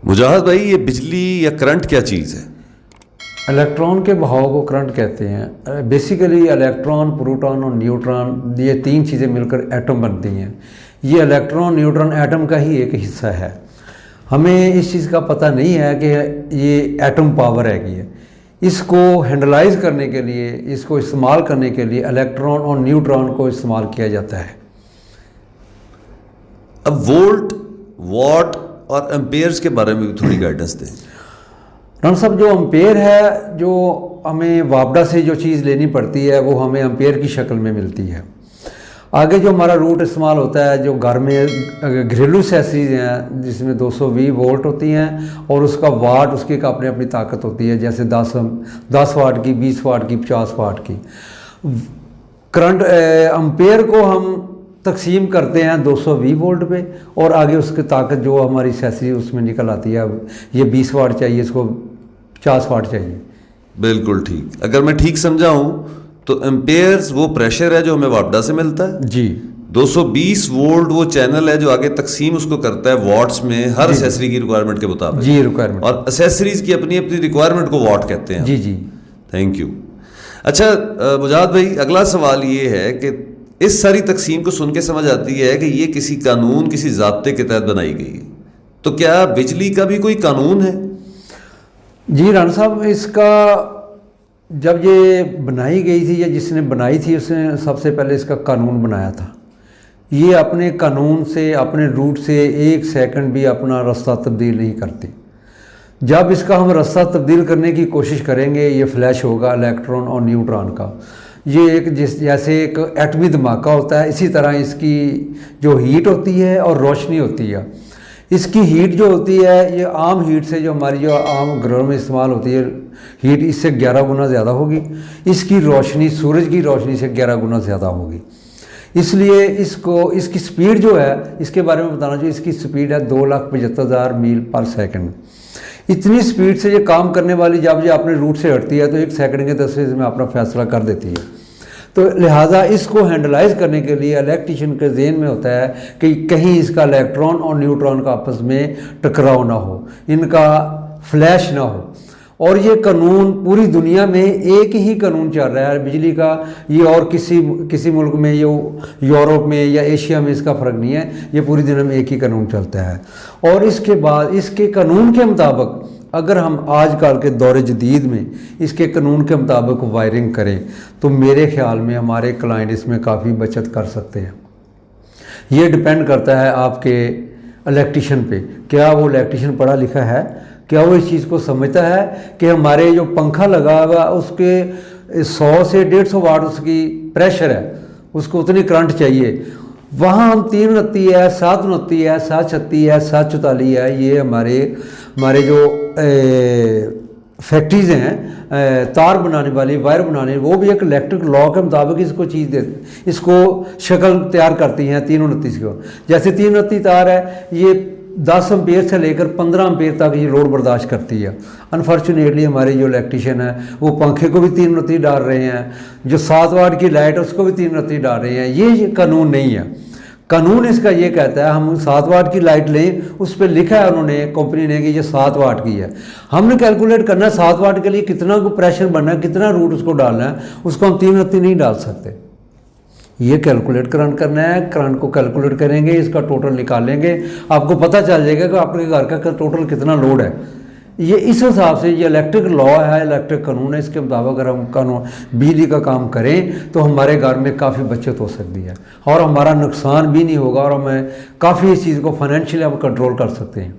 मुजाहिद भाई, ये बिजली या करंट क्या चीज़ है? इलेक्ट्रॉन के बहाव को करंट कहते हैं। बेसिकली इलेक्ट्रॉन, प्रोटॉन और न्यूट्रॉन, ये तीन चीज़ें मिलकर एटम बनती हैं। ये इलेक्ट्रॉन न्यूट्रॉन एटम का ही एक हिस्सा है। हमें इस चीज़ का पता नहीं है कि ये एटम पावर है। इसको हैंडलाइज करने के लिए, इसको इस्तेमाल करने के लिए इलेक्ट्रॉन और न्यूट्रॉन को इस्तेमाल किया जाता है। अब वोल्ट, वॉट और एम्पेयर्स के बारे में भी थोड़ी गाइडेंस दें। डॉक्टर साहब, जो एम्पेयर है, जो हमें वापडा से जो चीज़ लेनी पड़ती है वो हमें एम्पेयर की शक्ल में मिलती है। आगे जो हमारा रूट इस्तेमाल होता है, जो घर में घरेलू एसेसरीज हैं जिसमें 220 वोल्ट होती हैं और उसका वाट, उसकी एक अपनी अपनी ताकत होती है, जैसे 10 वाट की, 20 वाट की, 50 वाट की। करंट एम्पेयर को हम तकसीम करते हैं 220 वोल्ट पे, और आगे उसकी ताकत जो हमारी एसेसरी उसमें निकल आती है। ये 20 वाट चाहिए, इसको 50 वाट चाहिए। बिल्कुल ठीक। अगर मैं ठीक समझा हूँ तो एम्पेयर्स वो प्रेशर है जो हमें वापडा से मिलता है जी। 220 वोल्ट वो चैनल है जो आगे तकसीम उसको करता है वॉट्स में, हर एसेसरी की रिक्वायरमेंट के मुताबिक। जी, रिक्वायरमेंट। और एसेसरीज की अपनी अपनी रिक्वायरमेंट को वॉट कहते हैं। जी जी। Thank you. अच्छा मुजाहिद भाई, अगला सवाल ये है कि इस सारी तकसीम को सुन के समझ आती है कि ये किसी कानून, किसी ज़ाब्ते के तहत बनाई गई है। तो क्या बिजली का भी कोई कानून है? जी राना साहब, इसका जब ये बनाई गई थी या जिसने बनाई थी उसने सबसे पहले इसका कानून बनाया था। ये अपने कानून से, अपने रूट से एक सेकंड भी अपना रास्ता तब्दील नहीं करती। जब इसका हम रास्ता तब्दील करने की कोशिश करेंगे, ये फ्लैश होगा इलेक्ट्रॉन और न्यूट्रॉन का। ये एक जैसे एक एटमी धमाका होता है, इसी तरह इसकी जो हीट होती है और रोशनी होती है। इसकी हीट जो होती है, ये आम हीट से, जो हमारी जो आम घरों में इस्तेमाल होती है हीट, इससे 11 गुना ज़्यादा होगी। इसकी रोशनी सूरज की रोशनी से 11 गुना ज़्यादा होगी। इसलिए इसकी स्पीड जो है, इसके बारे में बताना चाहिए। इसकी स्पीड है 2,75,000 मील पर सेकंड। इतनी स्पीड से ये काम करने वाली जब ये अपने रूट से हटती है तो 1 सेकंड के 10 में अपना फैसला कर देती है। तो लिहाजा इसको हैंडलाइज करने के लिए इलेक्ट्रिशियन के ज़हन में होता है कि कहीं इसका इलेक्ट्रॉन और न्यूट्रॉन का आपस में टकराव ना हो, इनका फ्लैश ना हो। और ये कानून पूरी दुनिया में एक ही कानून चल रहा है बिजली का। ये और किसी मुल्क में, ये यूरोप में या एशिया में इसका फ़र्क नहीं है। ये पूरी दुनिया में एक ही कानून चलता है। और इसके बाद इसके कानून के मुताबिक अगर हम आजकल के दौर जदीद में इसके कानून के मुताबिक वायरिंग करें तो मेरे ख्याल में हमारे क्लाइंट इसमें काफ़ी बचत कर सकते हैं। ये डिपेंड करता है आपके इलेक्ट्रिशियन पे। क्या वो इलेक्ट्रिशियन पढ़ा लिखा है? क्या वो इस चीज़ को समझता है कि हमारे जो पंखा लगा हुआ उसके 100 से 150 वाट उसकी प्रेशर है, उसको उतनी करंट चाहिए। वहाँ हम 329 है, 729 है, 736 है, 744 है। ये हमारे जो फैक्ट्रीज़ हैं तार बनाने वाली, वायर बनाने, वो भी एक इलेक्ट्रिक लॉ के मुताबिक इसको इसको शक्ल तैयार करती हैं 329 को। जैसे 329 तार है, ये 10 एम्पेयर से लेकर 15 एम्पेयर तक ये लोड बर्दाश्त करती है। अनफॉर्चुनेटली हमारे जो इलेक्ट्रिशियन है वो पंखे को भी 329 डाल रहे हैं, जो 7 वाट की लाइट है उसको भी 329 डाल रहे हैं। ये कानून नहीं है। कानून इसका ये कहता है हम 7 वाट की लाइट लें, उस पर लिखा है उन्होंने, कंपनी ने, कि ये 7 वाट की है। हमने कैलकुलेट करना है 7 वाट के लिए कितना को प्रेशर बनना है, कितना रूट उसको डालना है, उसको हम 329 नहीं डाल सकते। ये कैलकुलेट करंट करना है। करंट को कैलकुलेट करेंगे, इसका टोटल निकालेंगे, आपको पता चल जाएगा कि आपके घर का टोटल कितना लोड है। ये इस हिसाब से ये इलेक्ट्रिक लॉ है, इलेक्ट्रिक कानून है। इसके मुताबिक अगर हम कानून बिजली का काम करें तो हमारे घर में काफ़ी बचत हो सकती है और हमारा नुकसान भी नहीं होगा, और हमें काफ़ी इस चीज़ को फाइनेंशियली हम कंट्रोल कर सकते हैं।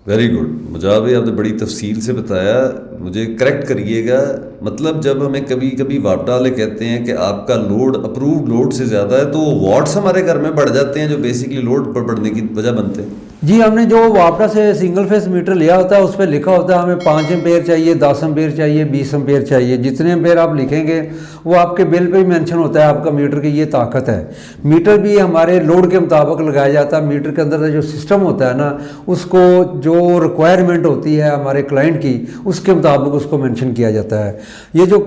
वेरी गुड मुजाहिद भाई, आपने बड़ी तफसील से बताया। मुझे करेक्ट करिएगा, मतलब जब हमें कभी कभी वापडा वाले कहते हैं कि आपका लोड अप्रूव्ड लोड से ज़्यादा है, तो वॉट्स हमारे घर में बढ़ जाते हैं जो बेसिकली लोड पर बढ़ने की वजह बनते हैं। जी, हमने जो वापडा से सिंगल फेस मीटर लिया होता है उस पर लिखा होता है हमें 5 एम्पेयर चाहिए, 10 एम्पेयर चाहिए, 20 एम्पेयर चाहिए। जितने एम्पेयर आप लिखेंगे वो आपके बिल पे ही मेंशन होता है आपका मीटर की ये ताकत है। मीटर भी हमारे लोड के मुताबिक लगाया जाता है। मीटर के अंदर जो सिस्टम होता है ना, उसको जो रिक्वायरमेंट होती है हमारे क्लाइंट की, उसके मुताबिक उसको मेंशन किया जाता है। ये जो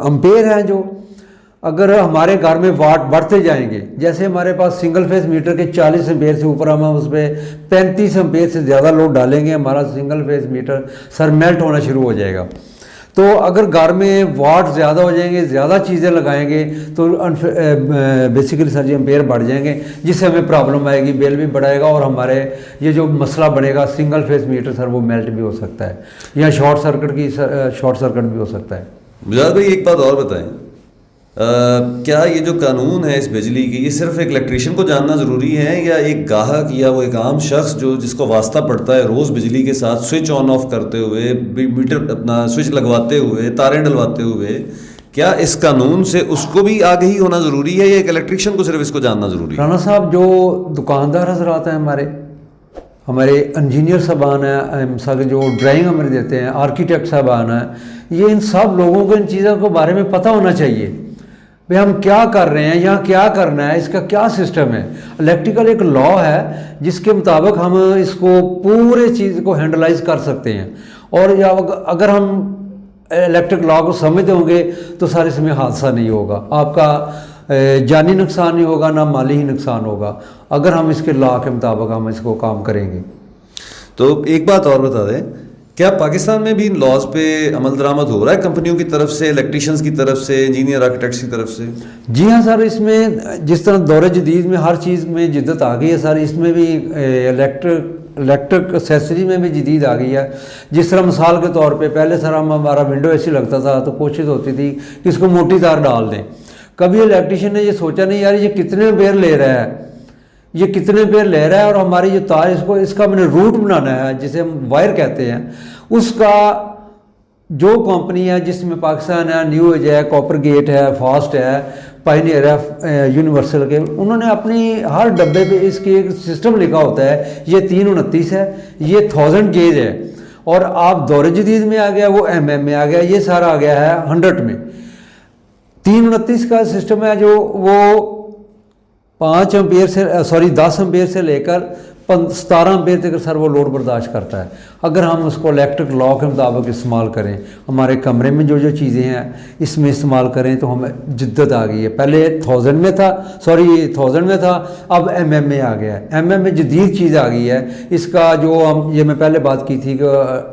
एम्पेयर हैं, जो अगर हमारे घर में वाट बढ़ते जाएंगे, जैसे हमारे पास सिंगल फेस मीटर के 40 एम्पेयर से ऊपर हम उस पर 35 एम्पेयर से ज़्यादा लोड डालेंगे, हमारा single phase meter sir melt होना शुरू हो जाएगा। तो अगर घर में वाट ज़्यादा हो जाएंगे, ज़्यादा चीज़ें लगाएंगे तो बेसिकली सर जी एम्पेयर बढ़ जाएंगे, जिससे हमें प्रॉब्लम आएगी, बिल भी बढ़ाएगा और हमारे ये जो मसला बनेगा सिंगल फेस मीटर सर वो मेल्ट भी हो सकता है या शॉर्ट सर्किट भी हो सकता है। मुजाद भाई एक बात और बताएं, क्या ये जो कानून है इस बिजली की, ये सिर्फ एक इलेक्ट्रिशियन को जानना ज़रूरी है या एक ग्राहक या वो एक आम शख्स जो जिसको वास्ता पड़ता है रोज़ बिजली के साथ स्विच ऑन ऑफ करते हुए, मीटर अपना स्विच लगवाते हुए, तारें डलवाते हुए, क्या इस कानून से उसको भी आगे ही होना ज़रूरी है या एक इलेक्ट्रिशियन को सिर्फ इसको जानना ज़रूरी है? राना साहब, जो दुकानदार हजरात हैं हमारे इंजीनियर साहबान हैं, जो ड्राइंग हमें देते हैं, आर्किटेक्ट साहबान हैं, ये इन सब लोगों को इन चीज़ों के बारे में पता होना चाहिए भाई हम क्या कर रहे हैं, यहाँ क्या करना है, इसका क्या सिस्टम है। इलेक्ट्रिकल एक लॉ है जिसके मुताबिक हम इसको पूरे चीज़ को हैंडलाइज कर सकते हैं, और अगर हम इलेक्ट्रिक लॉ को समझते होंगे तो सारे इसमें हादसा नहीं होगा, आपका जानी नुकसान नहीं होगा, ना माली ही नुकसान होगा, अगर हम इसके लॉ के मुताबिक हम इसको काम करेंगे। तो एक बात और बता दें, क्या पाकिस्तान में भी इन लॉज पे अमल दरामद हो रहा है कंपनियों की तरफ से, इलेक्ट्रिशियंस की तरफ से, इंजीनियर आर्किटेक्ट्स की तरफ से? जी हाँ सर, इसमें जिस तरह दौर जदीद में हर चीज़ में जिद्दत आ गई है सर, इसमें भी इलेक्ट्रिक एक्सेसरी में भी जदीद आ गई है। जिस तरह मिसाल के तौर पे पहले सर हमारा विंडो एसी लगता था तो कोशिश होती थी कि इसको मोटी तार डाल दें। कभी इलेक्ट्रिशियन ने ये सोचा नहीं यार ये कितने एम्पेयर ले रहा है, ये कितने एम्पेयर ले रहा है, और हमारी जो तार इसका मैंने रूट बनाना है जिसे हम वायर कहते हैं, उसका जो कंपनी है जिसमें पाकिस्तान है, न्यू एज है, कॉपर गेट है, फास्ट है, पायनियर है, यूनिवर्सल के, उन्होंने अपनी हर डब्बे पे इसके एक सिस्टम लिखा होता है, ये 329 है, ये 1000 गेज है, और आप दौर जदीद में आ गया वो mm में आ गया, ये सारा आ गया है 100 में। 329 का सिस्टम है जो वो 10 एम्पेयर से लेकर 17 एम्पेयर तक सर वो लोड बर्दाश्त करता है। अगर हम उसको इलेक्ट्रिक लॉ के मुताबिक इस्तेमाल करें, हमारे कमरे में जो जो चीज़ें हैं इसमें इस्तेमाल करें तो हमें जिद्दत आ गई है। पहले 1000 में था, अब mm में आ गया है। mm में जदीद चीज़ आ गई है। इसका जो मैं पहले बात की थी कि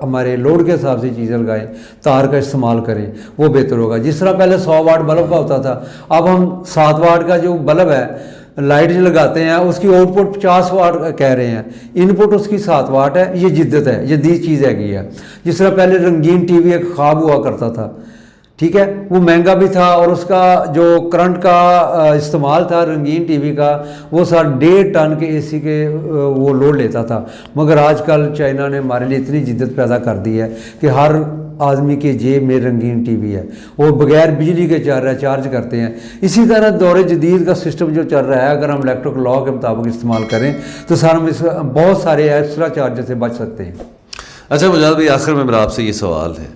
हमारे लोड के हिसाब से चीज़ें लगाएं, तार का इस्तेमाल करें, वो बेहतर होगा। जिस तरह पहले 100 वाट बल्ब का होता था, अब हम 7 वाट का जो बल्ब है लाइट जो लगाते हैं उसकी आउटपुट 50 वाट कह रहे हैं, इनपुट उसकी 7 वाट है। ये जिद्दत है, ये दी चीज़ हैगी है। जिस तरह पहले रंगीन टीवी एक ख्वाब हुआ करता था, ठीक है, वो महंगा भी था और उसका जो करंट का इस्तेमाल था रंगीन टीवी का, वो सर 1.5 टन के एसी के वो लोड लेता था। मगर आजकल चाइना ने हमारे लिए इतनी जिद्दत पैदा कर दी है कि हर आदमी के जेब में रंगीन टीवी है, वो बगैर बिजली के चल रहा है, चार्ज करते हैं। इसी तरह दौर जदीद का सिस्टम जो चल रहा है, अगर हम इलेक्ट्रिक लॉ के मुताबिक इस्तेमाल करें तो सर हम इस बहुत सारे एक्स्ट्रा चार्जेस से बच सकते हैं। अच्छा मुजाद भाई, आखिर में मेरा आपसे ये सवाल है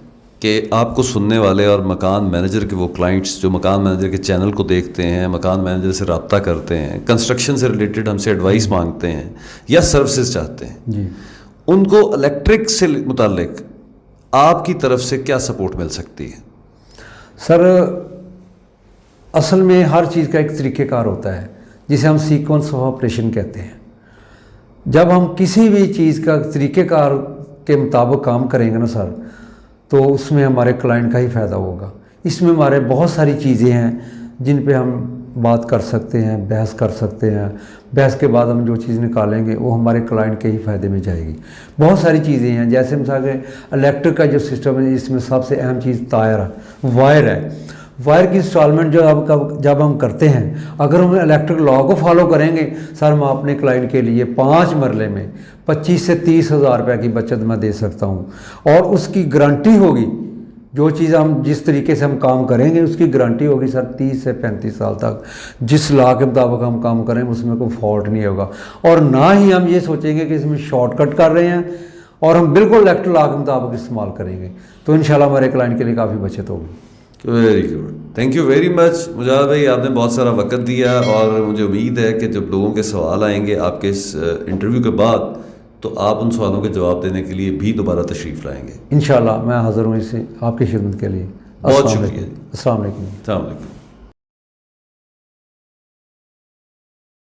कि आपको सुनने वाले और मकान मैनेजर के वो क्लाइंट्स जो मकान मैनेजर के चैनल को देखते हैं, मकान मैनेजर से रब्ता करते हैं, कंस्ट्रक्शन से रिलेटेड हमसे एडवाइस मांगते हैं या सर्विसेज चाहते हैं जी, उनको इलेक्ट्रिक से मुतालिक आपकी तरफ से क्या सपोर्ट मिल सकती है? सर असल में हर चीज़ का एक तरीक़ेकार होता है जिसे हम सीक्वेंस ऑफ ऑपरेशन कहते हैं। जब हम किसी भी चीज़ का तरीक़ेकार के मुताबिक काम करेंगे ना सर, तो उसमें हमारे क्लाइंट का ही फ़ायदा होगा। इसमें हमारे बहुत सारी चीज़ें हैं जिन पे हम बात कर सकते हैं, बहस कर सकते हैं। बहस के बाद हम जो चीज़ निकालेंगे वो हमारे क्लाइंट के ही फ़ायदे में जाएगी। बहुत सारी चीज़ें हैं, जैसे मिसाल के इलेक्ट्रिक का जो सिस्टम है, इसमें सबसे अहम चीज़ वायर है। वायर की इंस्टॉलमेंट जब हम करते हैं, अगर हम इलेक्ट्रिक लॉ को फॉलो करेंगे सर, मैं अपने क्लाइंट के लिए 5 मरले में 25 से 30 हज़ार रुपये की बचत मैं दे सकता हूँ, और उसकी गारंटी होगी। जो चीज़ हम जिस तरीके से हम काम करेंगे उसकी गारंटी होगी सर 30 से 35 साल तक। जिस लॉ के मुताबिक हम काम करें उसमें कोई फॉल्ट नहीं होगा, और ना ही हम ये सोचेंगे कि इसमें शॉर्टकट कर रहे हैं, और हम बिल्कुल इलेक्ट्रिक लॉ के मुताबिक इस्तेमाल करेंगे, तो इंशाल्लाह हमारे क्लाइंट के लिए काफ़ी बचत होगी। Very good, thank you very much Mujad भाई, आपने बहुत सारा वक्त दिया, और मुझे उम्मीद है कि जब लोगों के सवाल आएंगे आपके इस इंटरव्यू के बाद, तो आप उन सवालों के जवाब देने के लिए भी दोबारा तशरीफ़ लाएंगे। इंशाल्लाह मैं हाज़िर हूँ इसे आपकी खिदमत के लिए। बहुत शुक्रिया। अस्सलाम वालेकुम। अस्सलाम वालेकुम।